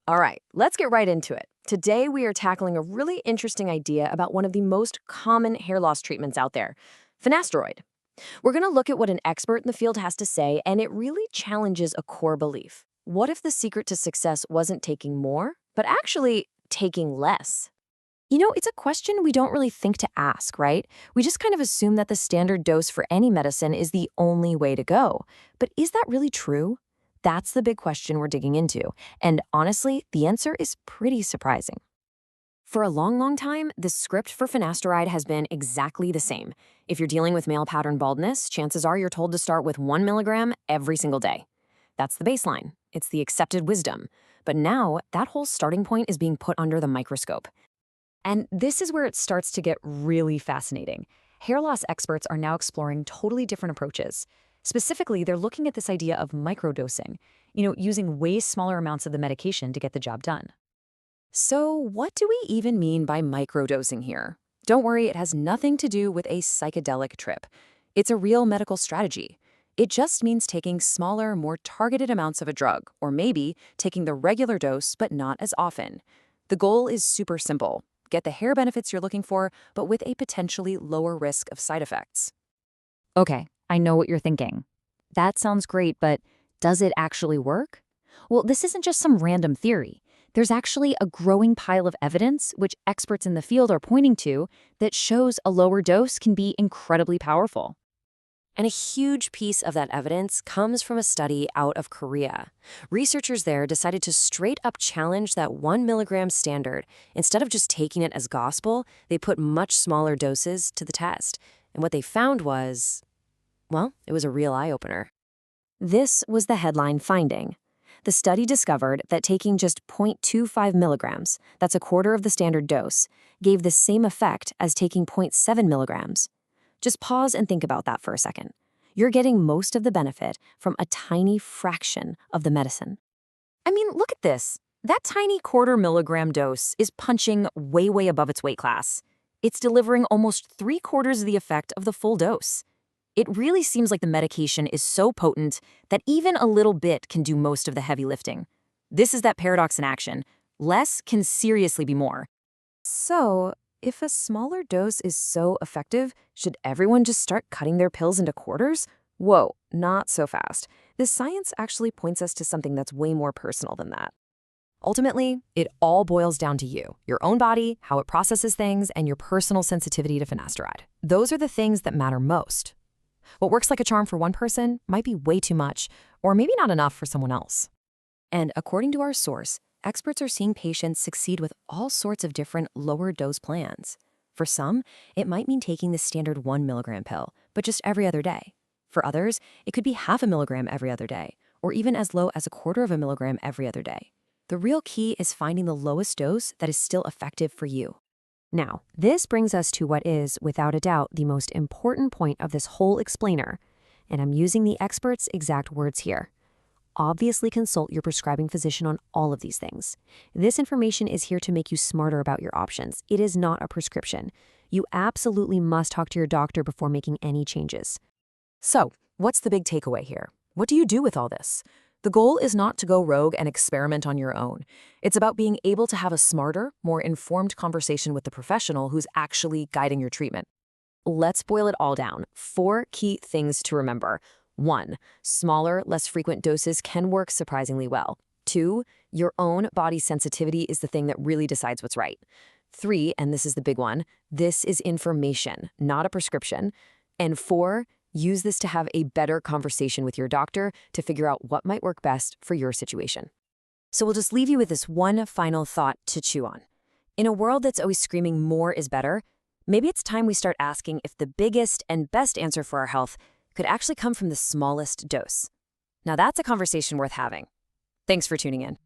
All right, let's get right into it. Today, we are tackling a really interesting idea about one of the most common hair loss treatments out there, finasteride. We're going to look at what an expert in the field has to say, and it really challenges a core belief. What if the secret to success wasn't taking more, but actually taking less? It's a question we don't really think to ask, right? We just kind of assume that the standard dose for any medicine is the only way to go. But is that really true? That's the big question we're digging into. And honestly, the answer is pretty surprising. For a long, long time, the script for finasteride has been exactly the same. If you're dealing with male pattern baldness, chances are you're told to start with 1 milligram every single day. That's the baseline. It's the accepted wisdom. But now, that whole starting point is being put under the microscope. And this is where it starts to get really fascinating. Hair loss experts are now exploring totally different approaches. Specifically, they're looking at this idea of microdosing, using way smaller amounts of the medication to get the job done. So, what do we even mean by microdosing here? Don't worry, it has nothing to do with a psychedelic trip. It's a real medical strategy. It just means taking smaller, more targeted amounts of a drug, or maybe taking the regular dose but not as often. The goal is super simple. Get the hair benefits you're looking for, but with a potentially lower risk of side effects. Okay, I know what you're thinking. That sounds great, but does it actually work? Well, this isn't just some random theory. There's actually a growing pile of evidence, which experts in the field are pointing to, that shows a lower dose can be incredibly powerful. And a huge piece of that evidence comes from a study out of Korea. Researchers there decided to straight up challenge that 1 milligram standard. Instead of just taking it as gospel, they put much smaller doses to the test. And what they found was, well, it was a real eye-opener. This was the headline finding. The study discovered that taking just 0.25 milligrams, that's a quarter of the standard dose, gave the same effect as taking 0.7 milligrams. Just pause and think about that for a second. You're getting most of the benefit from a tiny fraction of the medicine. I mean, look at this. That tiny quarter milligram dose is punching way, way above its weight class. It's delivering almost 3/4 of the effect of the full dose. It really seems like the medication is so potent that even a little bit can do most of the heavy lifting. This is that paradox in action. Less can seriously be more. So, if a smaller dose is so effective, should everyone just start cutting their pills into quarters? Whoa, not so fast. This science actually points us to something that's way more personal than that. Ultimately, it all boils down to you, your own body, how it processes things, and your personal sensitivity to finasteride. Those are the things that matter most. What works like a charm for one person might be way too much, or maybe not enough for someone else. And according to our source, experts are seeing patients succeed with all sorts of different lower dose plans. For some, it might mean taking the standard 1 milligram pill, but just every other day. For others, it could be 0.5 milligram every other day, or even as low as 1/4 of a milligram every other day. The real key is finding the lowest dose that is still effective for you. Now, this brings us to what is, without a doubt, the most important point of this whole explainer, and I'm using the expert's exact words here. Obviously consult your prescribing physician on all of these things. This information is here to make you smarter about your options. It is not a prescription. You absolutely must talk to your doctor before making any changes. So, what's the big takeaway here? What do you do with all this? The goal is not to go rogue and experiment on your own. It's about being able to have a smarter, more informed conversation with the professional who's actually guiding your treatment. Let's boil it all down. 4 key things to remember. 1. Smaller, less frequent doses can work surprisingly well. 2. Your own body sensitivity is the thing that really decides what's right. 3, and this is the big one, this is information, not a prescription. And 4, use this to have a better conversation with your doctor to figure out what might work best for your situation. So we'll just leave you with this one final thought to chew on. In a world that's always screaming more is better, maybe it's time we start asking if the biggest and best answer for our health could actually come from the smallest dose. Now that's a conversation worth having. Thanks for tuning in.